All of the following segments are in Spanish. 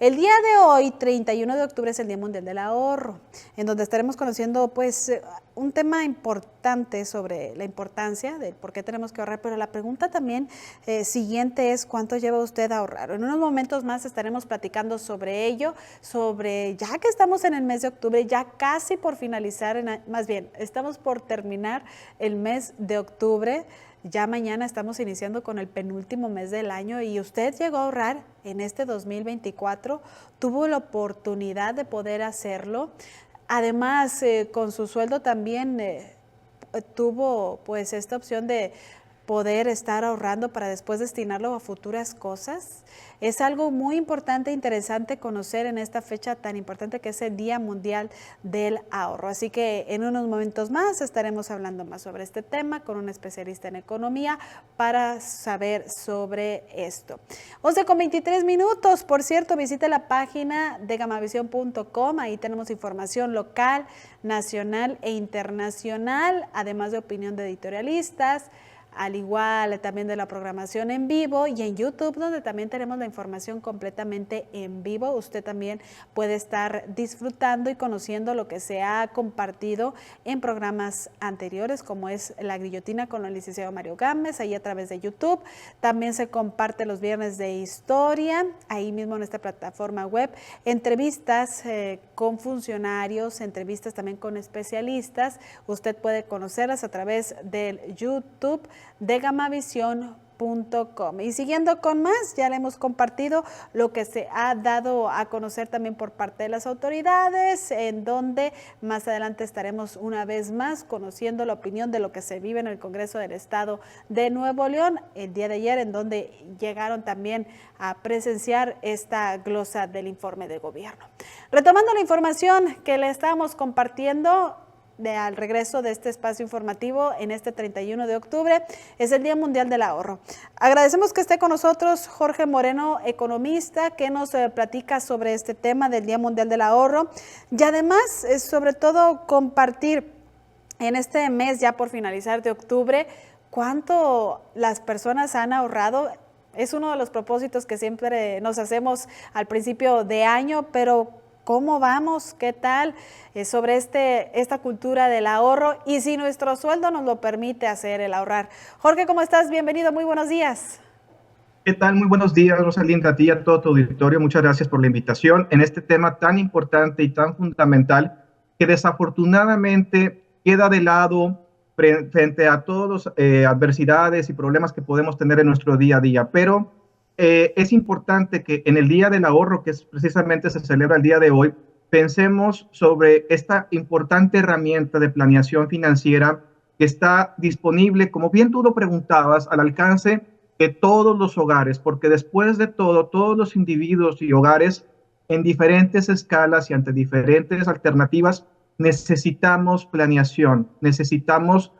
El día de hoy, 31 de octubre, es el Día Mundial del Ahorro, en donde estaremos conociendo pues un tema importante sobre la importancia de por qué tenemos que ahorrar, pero la pregunta también siguiente es ¿cuánto lleva usted a ahorrar? En unos momentos más estaremos platicando sobre ello, sobre ya que estamos en el mes de octubre, ya casi por finalizar, más bien, estamos por terminar el mes de octubre. Ya mañana estamos iniciando con el penúltimo mes del año y usted llegó a ahorrar en este 2024, tuvo la oportunidad de poder hacerlo. Además, con su sueldo también tuvo pues esta opción de poder estar ahorrando para después destinarlo a futuras cosas. Es algo muy importante e interesante conocer en esta fecha tan importante que es el Día Mundial del Ahorro. Así que en unos momentos más estaremos hablando más sobre este tema con un especialista en economía para saber sobre esto. 11:23. Por cierto, visite la página de gamavision.com. Ahí tenemos información local, nacional e internacional, además de opinión de editorialistas, al igual también de la programación en vivo, y en YouTube, donde también tenemos la información completamente en vivo. Usted también puede estar disfrutando y conociendo lo que se ha compartido en programas anteriores, como es La Grillotina con el licenciado Mario Gámez, ahí a través de YouTube. También se comparte los viernes de historia, ahí mismo en esta plataforma web, entrevistas con funcionarios, entrevistas también con especialistas. Usted puede conocerlas a través del YouTube de gamavision.com. Y siguiendo con más, ya le hemos compartido lo que se ha dado a conocer también por parte de las autoridades, en donde más adelante estaremos una vez más conociendo la opinión de lo que se vive en el Congreso del Estado de Nuevo León el día de ayer, en donde llegaron también a presenciar esta glosa del informe de gobierno. Retomando la información que le estábamos compartiendo al regreso de este espacio informativo en este 31 de octubre, es el Día Mundial del Ahorro. Agradecemos que esté con nosotros Jorge Moreno, economista, que nos platica sobre este tema del Día Mundial del Ahorro y además, sobre todo, compartir en este mes ya por finalizar de octubre, cuánto las personas han ahorrado. Es uno de los propósitos que siempre nos hacemos al principio de año, pero ¿cómo vamos? ¿Qué tal? Sobre esta cultura del ahorro y si nuestro sueldo nos lo permite hacer el ahorrar. Jorge, ¿cómo estás? Bienvenido, muy buenos días. ¿Qué tal? Muy buenos días, Rosalinda, a ti y a todo tu auditorio. Muchas gracias por la invitación en este tema tan importante y tan fundamental que desafortunadamente queda de lado frente a todas las adversidades y problemas que podemos tener en nuestro día a día. Pero es importante que en el Día del Ahorro, que es precisamente se celebra el día de hoy, pensemos sobre esta importante herramienta de planeación financiera que está disponible, como bien tú lo preguntabas, al alcance de todos los hogares, porque después de todo, todos los individuos y hogares en diferentes escalas y ante diferentes alternativas necesitamos planeación, necesitamos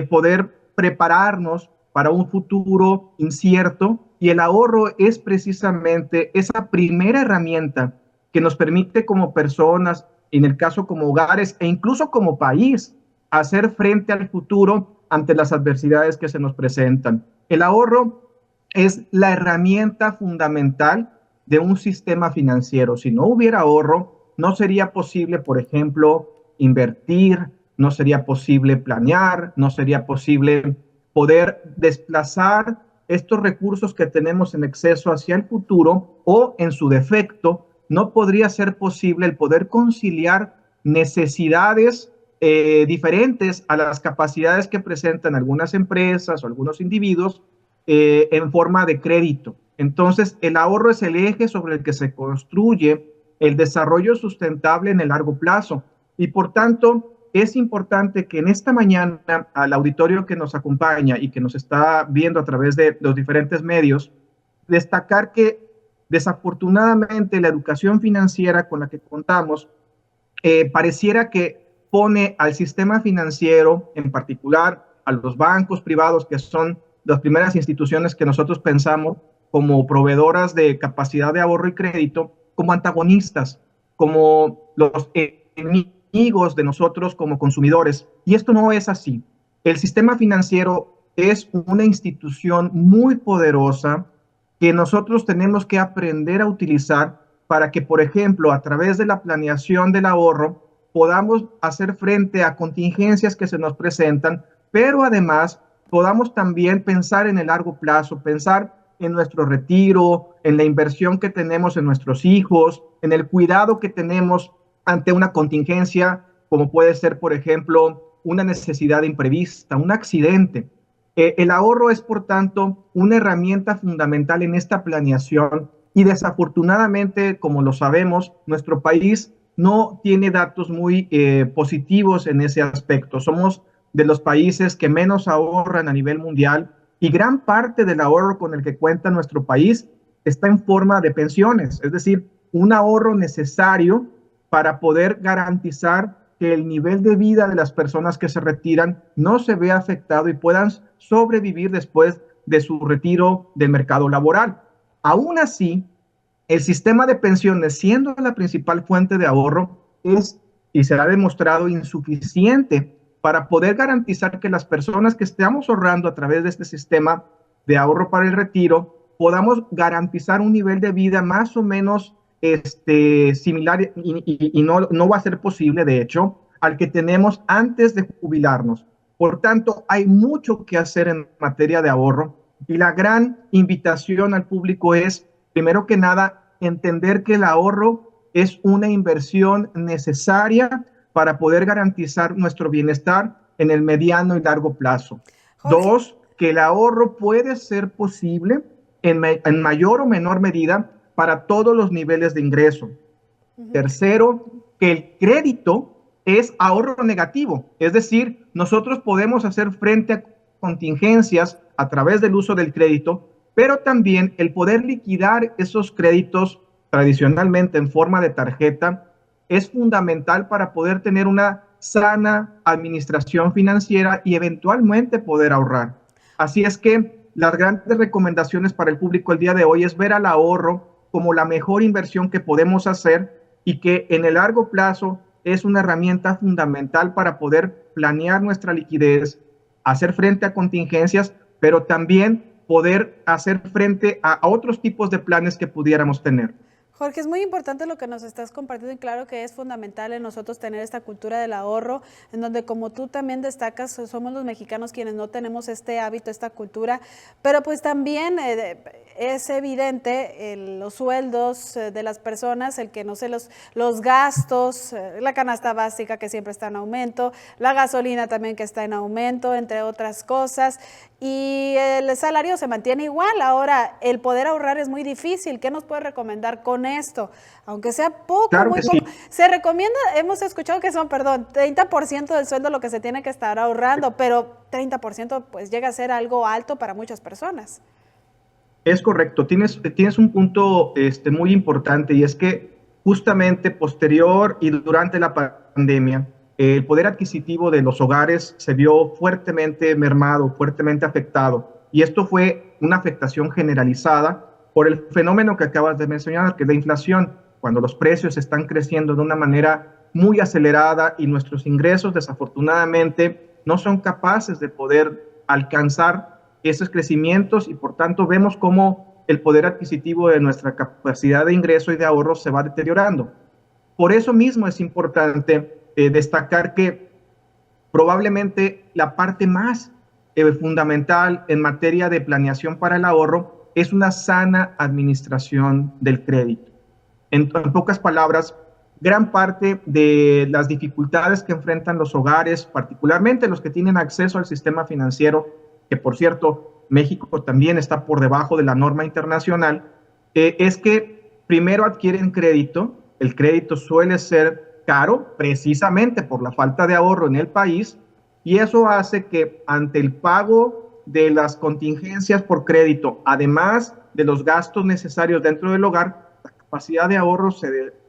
poder prepararnos para un futuro incierto, y el ahorro es precisamente esa primera herramienta que nos permite como personas, en el caso como hogares e incluso como país, hacer frente al futuro ante las adversidades que se nos presentan. El ahorro es la herramienta fundamental de un sistema financiero. Si no hubiera ahorro, no sería posible, por ejemplo, invertir, no sería posible planear, no sería posible poder desplazar estos recursos que tenemos en exceso hacia el futuro, o en su defecto, no podría ser posible el poder conciliar necesidades diferentes a las capacidades que presentan algunas empresas o algunos individuos en forma de crédito. Entonces, el ahorro es el eje sobre el que se construye el desarrollo sustentable en el largo plazo. Y por tanto, es importante que en esta mañana al auditorio que nos acompaña y que nos está viendo a través de los diferentes medios, destacar que desafortunadamente la educación financiera con la que contamos pareciera que pone al sistema financiero, en particular a los bancos privados, que son las primeras instituciones que nosotros pensamos como proveedoras de capacidad de ahorro y crédito, como antagonistas, como los enemigos de nosotros como consumidores. Y esto no es así. El sistema financiero es una institución muy poderosa que nosotros tenemos que aprender a utilizar para que, por ejemplo, a través de la planeación del ahorro, podamos hacer frente a contingencias que se nos presentan, pero además podamos también pensar en el largo plazo, pensar en nuestro retiro, en la inversión que tenemos en nuestros hijos, en el cuidado que tenemos ante una contingencia, como puede ser, por ejemplo, una necesidad imprevista, un accidente. El ahorro es, por tanto, una herramienta fundamental en esta planeación y desafortunadamente, como lo sabemos, nuestro país no tiene datos muy positivos en ese aspecto. Somos de los países que menos ahorran a nivel mundial y gran parte del ahorro con el que cuenta nuestro país está en forma de pensiones, es decir, un ahorro necesario para poder garantizar que el nivel de vida de las personas que se retiran no se vea afectado y puedan sobrevivir después de su retiro del mercado laboral. Aún así, el sistema de pensiones, siendo la principal fuente de ahorro, es y se ha demostrado insuficiente para poder garantizar que las personas que estamos ahorrando a través de este sistema de ahorro para el retiro podamos garantizar un nivel de vida más o menos similar y no va a ser posible, de hecho, al que tenemos antes de jubilarnos. Por tanto, hay mucho que hacer en materia de ahorro y la gran invitación al público es, primero que nada, entender que el ahorro es una inversión necesaria para poder garantizar nuestro bienestar en el mediano y largo plazo. Jorge. Dos, que el ahorro puede ser posible en mayor o menor medida para todos los niveles de ingreso. Tercero, que el crédito es ahorro negativo, es decir, nosotros podemos hacer frente a contingencias a través del uso del crédito, pero también el poder liquidar esos créditos tradicionalmente en forma de tarjeta es fundamental para poder tener una sana administración financiera y eventualmente poder ahorrar. Así es que las grandes recomendaciones para el público el día de hoy es ver al ahorro como la mejor inversión que podemos hacer y que en el largo plazo es una herramienta fundamental para poder planear nuestra liquidez, hacer frente a contingencias, pero también poder hacer frente a otros tipos de planes que pudiéramos tener. Jorge, es muy importante lo que nos estás compartiendo y claro que es fundamental en nosotros tener esta cultura del ahorro, en donde como tú también destacas, somos los mexicanos quienes no tenemos este hábito, esta cultura, pero pues también es evidente los sueldos de las personas, el que no sé, los gastos, la canasta básica que siempre está en aumento, la gasolina también que está en aumento, entre otras cosas, y el salario se mantiene igual. Ahora, el poder ahorrar es muy difícil. ¿Qué nos puede recomendar con esto? Aunque sea poco, claro, muy poco. Sí. Se recomienda, hemos escuchado que son, 30% del sueldo lo que se tiene que estar ahorrando, pero 30% pues llega a ser algo alto para muchas personas. Es correcto, tienes un punto muy importante y es que justamente posterior y durante la pandemia, el poder adquisitivo de los hogares se vio fuertemente mermado, fuertemente afectado. Y esto fue una afectación generalizada por el fenómeno que acabas de mencionar, que es la inflación, cuando los precios están creciendo de una manera muy acelerada y nuestros ingresos desafortunadamente no son capaces de poder alcanzar esos crecimientos y por tanto vemos cómo el poder adquisitivo de nuestra capacidad de ingreso y de ahorro se va deteriorando. Por eso mismo es importante destacar que probablemente la parte más fundamental en materia de planeación para el ahorro es una sana administración del crédito. En pocas palabras, gran parte de las dificultades que enfrentan los hogares, particularmente los que tienen acceso al sistema financiero, que por cierto, México también está por debajo de la norma internacional, es que primero adquieren crédito. El crédito suele ser caro precisamente por la falta de ahorro en el país y eso hace que ante el pago de las contingencias por crédito, además de los gastos necesarios dentro del hogar, la capacidad de ahorro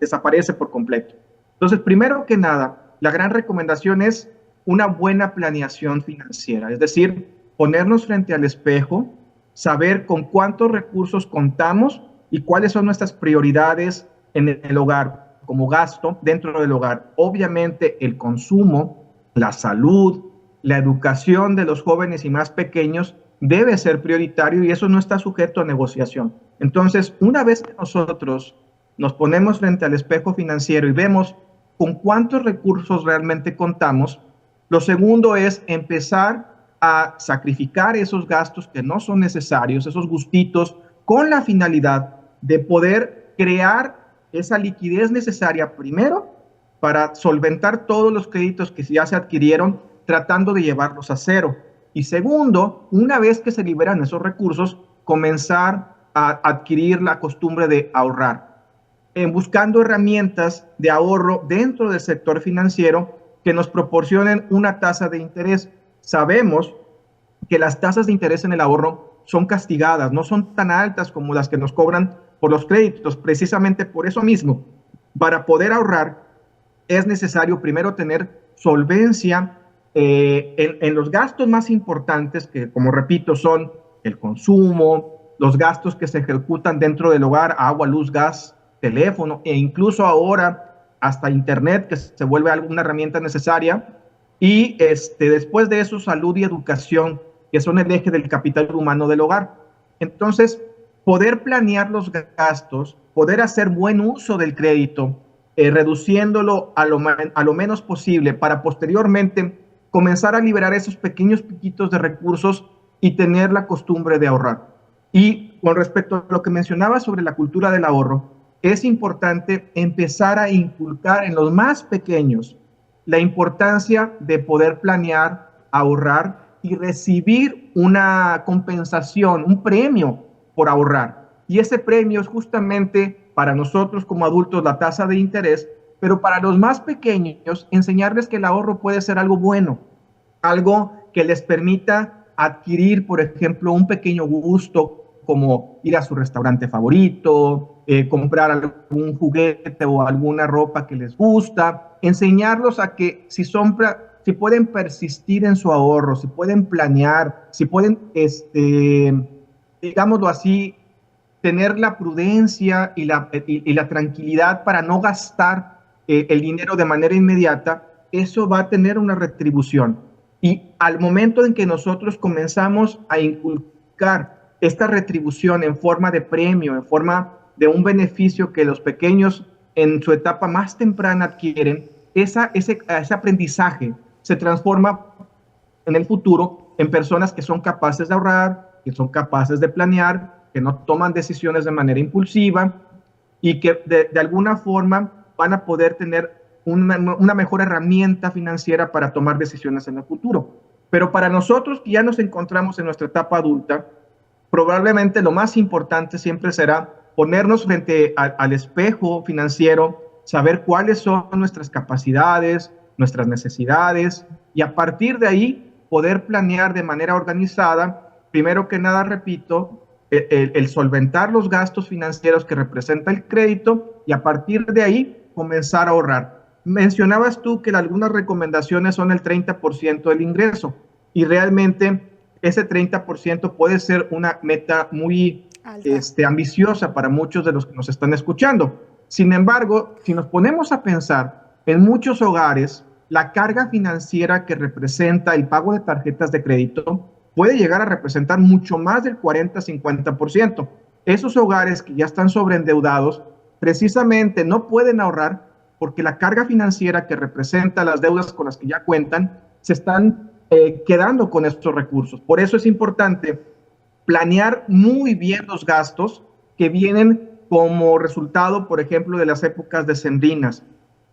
desaparece por completo. Entonces, primero que nada, la gran recomendación es una buena planeación financiera, es decir, ponernos frente al espejo, saber con cuántos recursos contamos y cuáles son nuestras prioridades en el hogar como gasto dentro del hogar. Obviamente el consumo, la salud, la educación de los jóvenes y más pequeños debe ser prioritario y eso no está sujeto a negociación. Entonces, una vez que nosotros nos ponemos frente al espejo financiero y vemos con cuántos recursos realmente contamos, lo segundo es empezar a sacrificar esos gastos que no son necesarios, esos gustitos, con la finalidad de poder crear esa liquidez necesaria primero para solventar todos los créditos que ya se adquirieron, tratando de llevarlos a cero. Y segundo, una vez que se liberan esos recursos, comenzar a adquirir la costumbre de ahorrar, buscando herramientas de ahorro dentro del sector financiero que nos proporcionen una tasa de interés. Sabemos que las tasas de interés en el ahorro son castigadas, no son tan altas como las que nos cobran por los créditos. Precisamente por eso mismo, para poder ahorrar, es necesario primero tener solvencia en los gastos más importantes, que, como repito, son el consumo, los gastos que se ejecutan dentro del hogar, agua, luz, gas, teléfono, e incluso ahora hasta internet, que se vuelve una herramienta necesaria. Y después de eso, salud y educación, que son el eje del capital humano del hogar. Entonces, poder planear los gastos, poder hacer buen uso del crédito, reduciéndolo a lo menos posible, para posteriormente comenzar a liberar esos pequeños piquitos de recursos y tener la costumbre de ahorrar. Y con respecto a lo que mencionaba sobre la cultura del ahorro, es importante empezar a inculcar en los más pequeños la importancia de poder planear, ahorrar y recibir una compensación, un premio por ahorrar. Y ese premio es justamente para nosotros como adultos la tasa de interés, pero para los más pequeños enseñarles que el ahorro puede ser algo bueno, algo que les permita adquirir, por ejemplo, un pequeño gusto como ir a su restaurante favorito, comprar algún juguete o alguna ropa que les gusta, enseñarlos a que si pueden persistir en su ahorro, si pueden planear, si pueden, digámoslo así, tener la prudencia y la tranquilidad para no gastar el dinero de manera inmediata, eso va a tener una retribución. Y al momento en que nosotros comenzamos a inculcar esta retribución en forma de premio, en forma de un beneficio que los pequeños en su etapa más temprana adquieren, ese aprendizaje se transforma en el futuro en personas que son capaces de ahorrar, que son capaces de planear, que no toman decisiones de manera impulsiva y que de alguna forma van a poder tener una mejor herramienta financiera para tomar decisiones en el futuro. Pero para nosotros que ya nos encontramos en nuestra etapa adulta, probablemente lo más importante siempre será ponernos frente al espejo financiero, saber cuáles son nuestras capacidades, nuestras necesidades, y a partir de ahí poder planear de manera organizada, primero que nada, repito, el solventar los gastos financieros que representa el crédito y a partir de ahí comenzar a ahorrar. Mencionabas tú que algunas recomendaciones son el 30% del ingreso y realmente ese 30% puede ser una meta muy ambiciosa para muchos de los que nos están escuchando. Sin embargo, si nos ponemos a pensar, en muchos hogares, la carga financiera que representa el pago de tarjetas de crédito puede llegar a representar mucho más del 40-50%. Esos hogares que ya están sobreendeudados, precisamente no pueden ahorrar porque la carga financiera que representa las deudas con las que ya cuentan, se están quedando con estos recursos. Por eso es importante planear muy bien los gastos que vienen como resultado, por ejemplo, de las épocas decembrinas.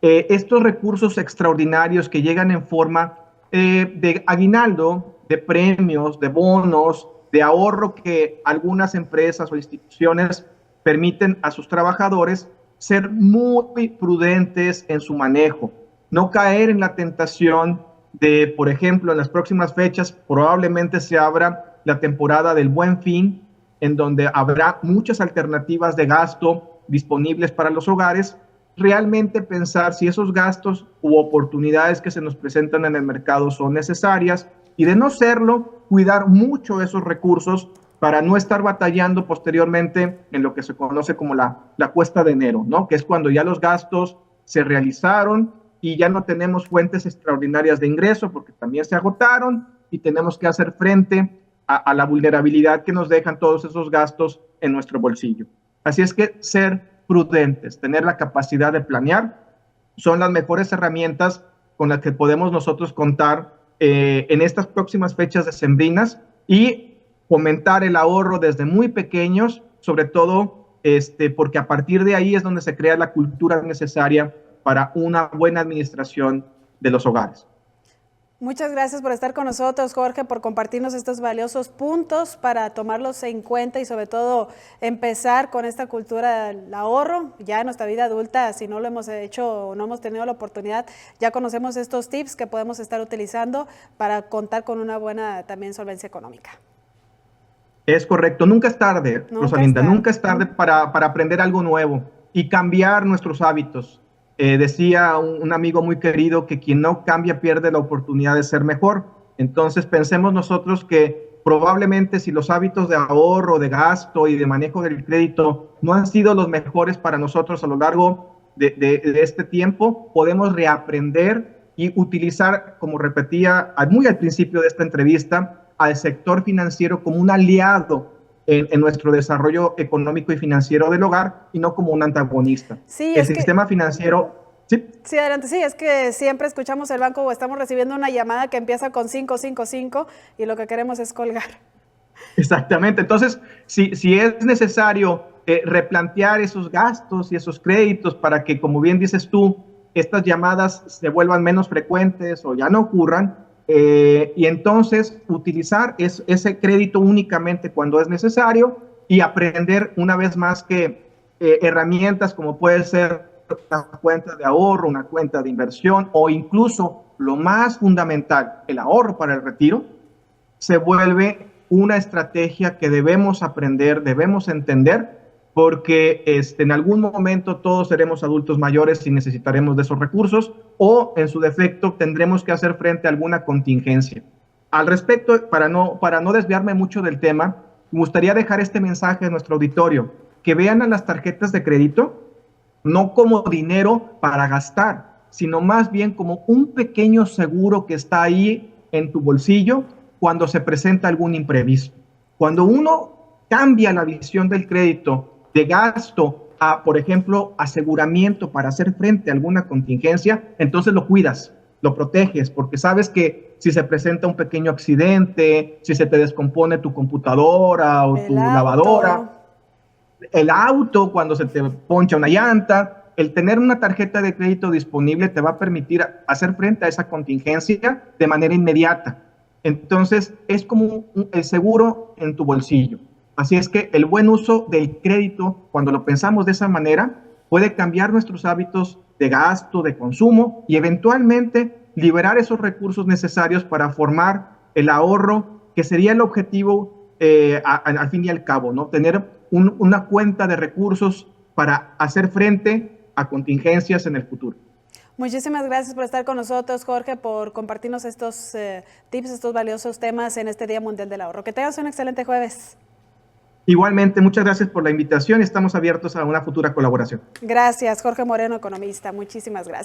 Estos recursos extraordinarios que llegan en forma de aguinaldo, de premios, de bonos, de ahorro que algunas empresas o instituciones permiten a sus trabajadores, ser muy prudentes en su manejo, no caer en la tentación de, por ejemplo, en las próximas fechas probablemente se abra la temporada del Buen Fin, en donde habrá muchas alternativas de gasto disponibles para los hogares, realmente pensar si esos gastos u oportunidades que se nos presentan en el mercado son necesarias y de no serlo, cuidar mucho esos recursos para no estar batallando posteriormente en lo que se conoce como la cuesta de enero, ¿no? Que es cuando ya los gastos se realizaron y ya no tenemos fuentes extraordinarias de ingreso porque también se agotaron y tenemos que hacer frente a la vulnerabilidad que nos dejan todos esos gastos en nuestro bolsillo. Así es que ser prudentes, tener la capacidad de planear, son las mejores herramientas con las que podemos nosotros contar en estas próximas fechas decembrinas y fomentar el ahorro desde muy pequeños, sobre todo porque a partir de ahí es donde se crea la cultura necesaria para una buena administración de los hogares. Muchas gracias por estar con nosotros, Jorge, por compartirnos estos valiosos puntos para tomarlos en cuenta y sobre todo empezar con esta cultura del ahorro. Ya en nuestra vida adulta, si no lo hemos hecho o no hemos tenido la oportunidad, ya conocemos estos tips que podemos estar utilizando para contar con una buena también solvencia económica. Es correcto, nunca es tarde, Rosalinda, nunca es tarde para aprender algo nuevo y cambiar nuestros hábitos. Decía un amigo muy querido que quien no cambia pierde la oportunidad de ser mejor. Entonces pensemos nosotros que probablemente si los hábitos de ahorro, de gasto y de manejo del crédito no han sido los mejores para nosotros a lo largo de este tiempo, podemos reaprender y utilizar, como repetía muy al principio de esta entrevista, al sector financiero como un aliado en nuestro desarrollo económico y financiero del hogar y no como un antagonista. Sí, el sistema financiero... ¿Sí? Sí, adelante. Sí, es que siempre escuchamos el banco o estamos recibiendo una llamada que empieza con 555 y lo que queremos es colgar. Exactamente. Entonces, si es necesario replantear esos gastos y esos créditos para que, como bien dices tú, estas llamadas se vuelvan menos frecuentes o ya no ocurran, y entonces utilizar ese crédito únicamente cuando es necesario y aprender una vez más que herramientas como puede ser una cuenta de ahorro, una cuenta de inversión o incluso lo más fundamental, el ahorro para el retiro, se vuelve una estrategia que debemos aprender, debemos entender, porque en algún momento todos seremos adultos mayores y necesitaremos de esos recursos o en su defecto tendremos que hacer frente a alguna contingencia. Al respecto, para no desviarme mucho del tema, me gustaría dejar este mensaje a nuestro auditorio, que vean a las tarjetas de crédito no como dinero para gastar, sino más bien como un pequeño seguro que está ahí en tu bolsillo cuando se presenta algún imprevisto. Cuando uno cambia la visión del crédito de gasto a, por ejemplo, aseguramiento para hacer frente a alguna contingencia, entonces lo cuidas, lo proteges, porque sabes que si se presenta un pequeño accidente, si se te descompone tu computadora o tu lavadora, el auto, cuando se te poncha una llanta, el tener una tarjeta de crédito disponible te va a permitir hacer frente a esa contingencia de manera inmediata. Entonces, es como el seguro en tu bolsillo. Así es que el buen uso del crédito, cuando lo pensamos de esa manera, puede cambiar nuestros hábitos de gasto, de consumo y eventualmente liberar esos recursos necesarios para formar el ahorro, que sería el objetivo al fin y al cabo, ¿no? Tener una cuenta de recursos para hacer frente a contingencias en el futuro. Muchísimas gracias por estar con nosotros, Jorge, por compartirnos estos tips, estos valiosos temas en este Día Mundial del Ahorro. Que tengas un excelente jueves. Igualmente, muchas gracias por la invitación y estamos abiertos a una futura colaboración. Gracias, Jorge Moreno, economista. Muchísimas gracias.